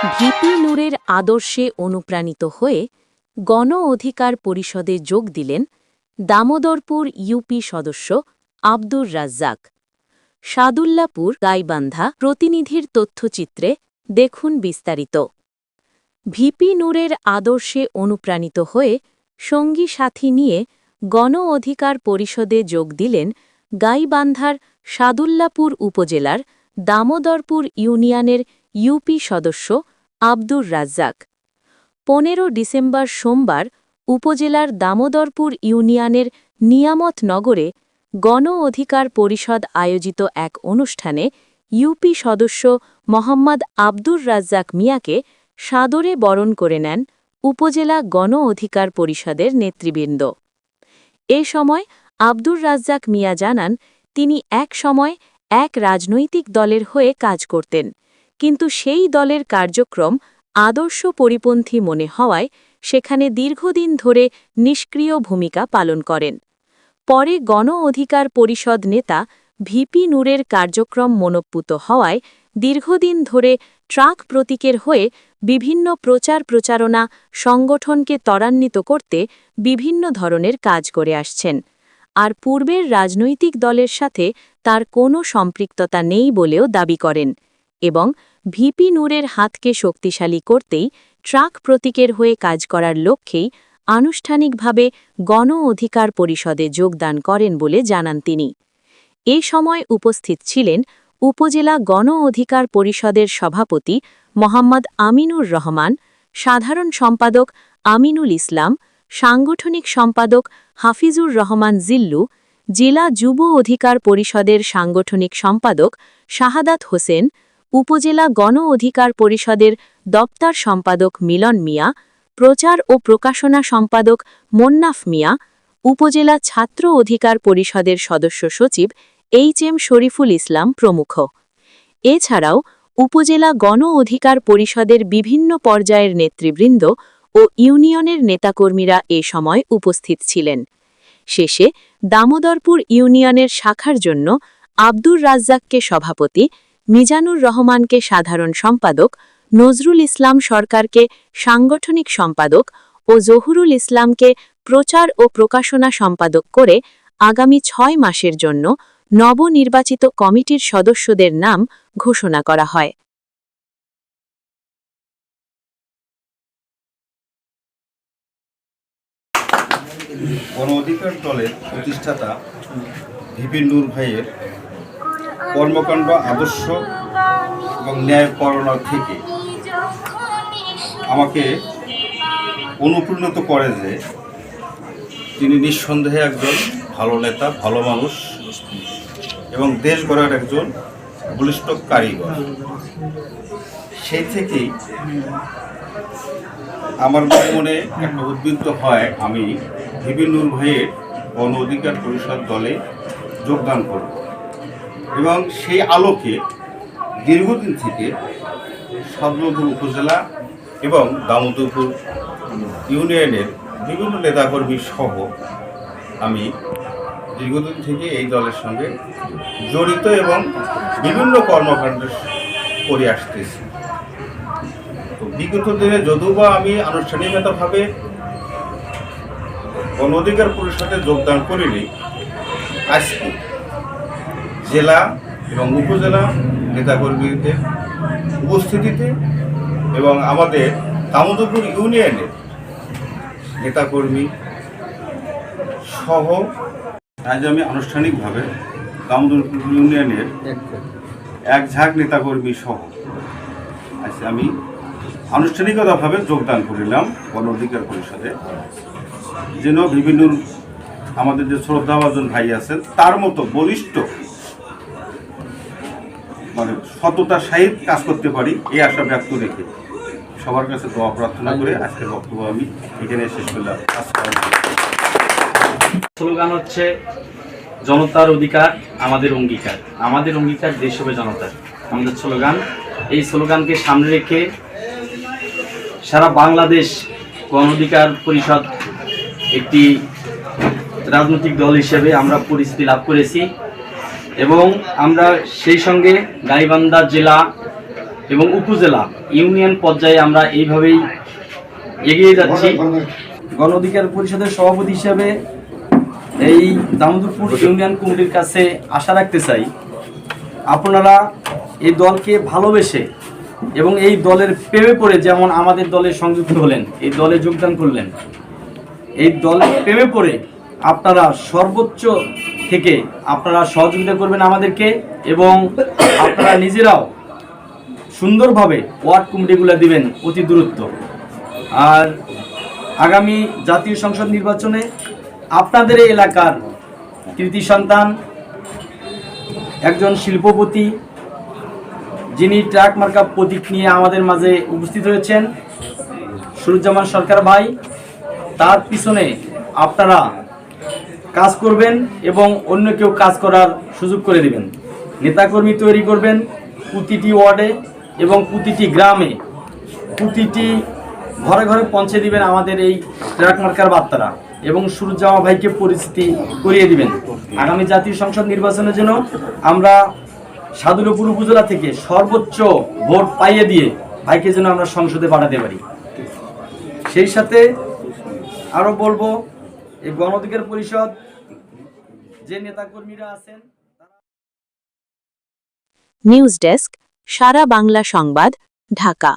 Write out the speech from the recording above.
VP নূরের আদর্শে অনুপ্রাণিত হয়ে গণ অধিকার পরিষদে যোগ দিলেন দামোদরপুর ইউপি সদস্য আব্দুর রাজ্জাক। সাদুল্লাপুর গাইবান্ধা প্রতিনিধির তথ্যচিত্রে দেখুন বিস্তারিত। ভিপি নূরের আদর্শে অনুপ্রাণিত হয়ে সঙ্গী সাথী নিয়ে গণ অধিকার পরিষদে যোগ দিলেন গাইবান্ধার সাদুল্লাপুর উপজেলার দামোদরপুর ইউনিয়নের ইউপি সদস্য আব্দুর রাজ্জাক। 15 ডিসেম্বর সোমবার উপজেলার দামোদরপুর ইউনিয়নের নিয়ামত নগরে গণ অধিকার পরিষদ আয়োজিত এক অনুষ্ঠানে ইউপি সদস্য মোহাম্মদ আব্দুর রাজ্জাক মিয়াকে সাদরে বরণ করে নেন উপজেলা গণ অধিকার পরিষদের নেতৃবৃন্দ। এ সময় আব্দুর রাজ্জাক মিয়া জানান, তিনি এক সময় এক রাজনৈতিক দলের হয়ে কাজ করতেন, কিন্তু সেই দলের কার্যক্রম আদর্শ পরিপন্থী মনে হওয়ায় সেখানে দীর্ঘদিন ধরে নিষ্ক্রিয় ভূমিকা পালন করেন। পরে গণ অধিকার পরিষদ নেতা ভিপি নূরের কার্যক্রম মনোপুত হওয়ায় দীর্ঘদিন ধরে ট্রাক প্রতীকের হয়ে বিভিন্ন প্রচার প্রচারণা সংগঠনকে ত্বরান্বিত করতে বিভিন্ন ধরনের কাজ করে আসছেন, আর পূর্বের রাজনৈতিক দলের সাথে তার কোনো সম্পৃক্ততা নেই বলেও দাবি করেন এবং ভিপি নূরের হাতকে শক্তিশালী করতেই ট্রাক প্রতীকের হয়ে কাজ করার লক্ষ্যেই আনুষ্ঠানিকভাবে গণ অধিকার পরিষদে যোগদান করেন বলে জানান তিনি। এ সময় উপস্থিত ছিলেন উপজেলা গণ অধিকার পরিষদের সভাপতি মোহাম্মদ আমিনুর রহমান, সাধারণ সম্পাদক আমিনুল ইসলাম, সাংগঠনিক সম্পাদক হাফিজুর রহমান জিল্লু, জেলা যুব অধিকার পরিষদের সাংগঠনিক সম্পাদক শাহাদাত হোসেন, উপজেলা গণ অধিকার পরিষদের দপ্তর সম্পাদক মিলন মিয়া, প্রচার ও প্রকাশনা সম্পাদক মোন্নাফ মিয়া, উপজেলা ছাত্র অধিকার পরিষদের সদস্য সচিব HM শরীফুল ইসলাম প্রমুখ। এছাড়াও উপজেলা গণ অধিকার পরিষদের বিভিন্ন পর্যায়ের নেতৃবৃন্দ ও ইউনিয়নের নেতাকর্মীরা এ সময় উপস্থিত ছিলেন। শেষে দামোদরপুর ইউনিয়নের শাখার জন্য আব্দুর রাজ্জাককে সভাপতি, মিজানুর রহমানকে সাধারণ সম্পাদক, নজরুল ইসলাম সরকারকে সাংগঠনিক সম্পাদক ও জহুরুল ইসলামকে প্রচার ও প্রকাশনা সম্পাদক করে আগামী 6 মাসের জন্য নবনির্বাচিত কমিটির সদস্যদের নাম ঘোষণা করা হয়। গণ অধিকার দলের প্রতিষ্ঠাতা ভিপি নূর ভাইয়ের কর্মকাণ্ড, আদর্শ এবং ন্যায়পরায়ণতা থেকে আমাকে অনুপ্রাণিত করে যে তিনি নিঃসন্দেহে একজন ভালো নেতা, ভালো মানুষ এবং দেশ গড়ার একজন বলিষ্ঠ কারিগর। সেই থেকেই আমার মনে একটা উদ্বুদ্ধ হয় আমি ভিপি নূর ভাইয়ের গণ অধিকার পরিষদ দলে যোগদান করব এবং সেই আলোকে দীর্ঘদিন থেকে সাদুল্লাপুর উপজেলা এবং দামোদরপুর ইউনিয়নের বিভিন্ন নেতাকর্মী সহ আমি দীর্ঘদিন থেকে এই দলের সঙ্গে জড়িত এবং বিভিন্ন কর্মকাণ্ড করে আসতেছি। তো বিগত দিনে যদিও বা আমি আনুষ্ঠানিকতাভাবে গণ অধিকার পরিষদে যোগদান করিনি, আজকে জেলা এবং উপজেলা নেতাকর্মীদের উপস্থিতিতে এবং আমাদের দামোদরপুর ইউনিয়নের নেতাকর্মী সহ আজ আমি আনুষ্ঠানিকভাবে দামোদরপুর ইউনিয়নের এক ঝাঁক নেতাকর্মী সহ আজ আমি আনুষ্ঠানিকতাভাবে যোগদান করিলাম গণ অধিকার পরিষদে। যেন বিভিন্ন আমাদের যে শ্রদ্ধাভাজন ভাই আছেন তার মতো বলিষ্ঠ সততার সহিত কাজ করতে পারি এই আশা ব্যক্ত রেখে সবার কাছে দোয়া প্রার্থনা করে আজকের বক্তব্য আমি এখানে শেষ করলাম। স্লোগান হচ্ছে জনতার অধিকার আমাদের অঙ্গীকার, আমাদের অঙ্গীকার দেশ হবে জনতার, আমাদের স্লোগান। এই স্লোগানকে সামনে রেখে সারা বাংলাদেশ গণ অধিকার পরিষদ একটি রাজনৈতিক দল হিসেবে আমরা পরিচিতি লাভ করেছি এবং আমরা সেই সঙ্গে গাইবান্ধা জেলা এবং উপজেলা ইউনিয়ন পর্যায়ে আমরা এইভাবেই এগিয়ে যাচ্ছি। গণ অধিকার পরিষদের সভাপতি হিসেবে এই দামোদরপুর ইউনিয়ন কমিটির কাছে আশা রাখতে চাই, আপনারা এই দলকে ভালোবেসে এবং এই দলের প্রেমে পড়ে যেমন আমাদের দলে সংযুক্ত হলেন, এই দলে যোগদান করলেন, এই দলের প্রেমে পড়ে আপনারা সর্বোচ্চ থেকে আপনারা সহযোগিতা করবেন আমাদেরকে, এবং আপনারা নিজেরাও সুন্দরভাবে ওয়ার্ড কমিটিগুলো দিবেন অতি দ্রুত। আর আগামী জাতীয় সংসদ নির্বাচনে আপনাদের এই এলাকার কৃতি সন্তান, একজন শিল্পপতি, যিনি ট্রাক মার্কা প্রতীক নিয়ে আমাদের মাঝে উপস্থিত হয়েছেন, সুরুজ্জামান সরকার ভাই, তার পিছনে আপনারা কাজ করবেন এবং অন্য কেউ কাজ করার সুযোগ করে দিবেন। নেতাকর্মী তৈরি করবেন প্রতিটি ওয়ার্ডে এবং প্রতিটি গ্রামে, প্রতিটি ঘরে ঘরে পৌঁছে দিবেন আমাদের এই ট্রাক মার্কার বার্তারা, এবং সুরুজ্জামান ভাইকে পরিচিতি করিয়ে দিবেন। আগামী জাতীয় সংসদ নির্বাচনের জন্য আমরা সাদুলপুর উপজেলা থেকে সর্বোচ্চ ভোট পাইয়ে দিয়ে ভাইকে যেন আমরা সংসদে পাঠাতে পারি। সেই সাথে আরও বলবো, এই গণ অধিকার পরিষদ যে নেতাকর্মীরা আছেন। নিউজ ডেস্ক, সারা বাংলা সংবাদ, ঢাকা।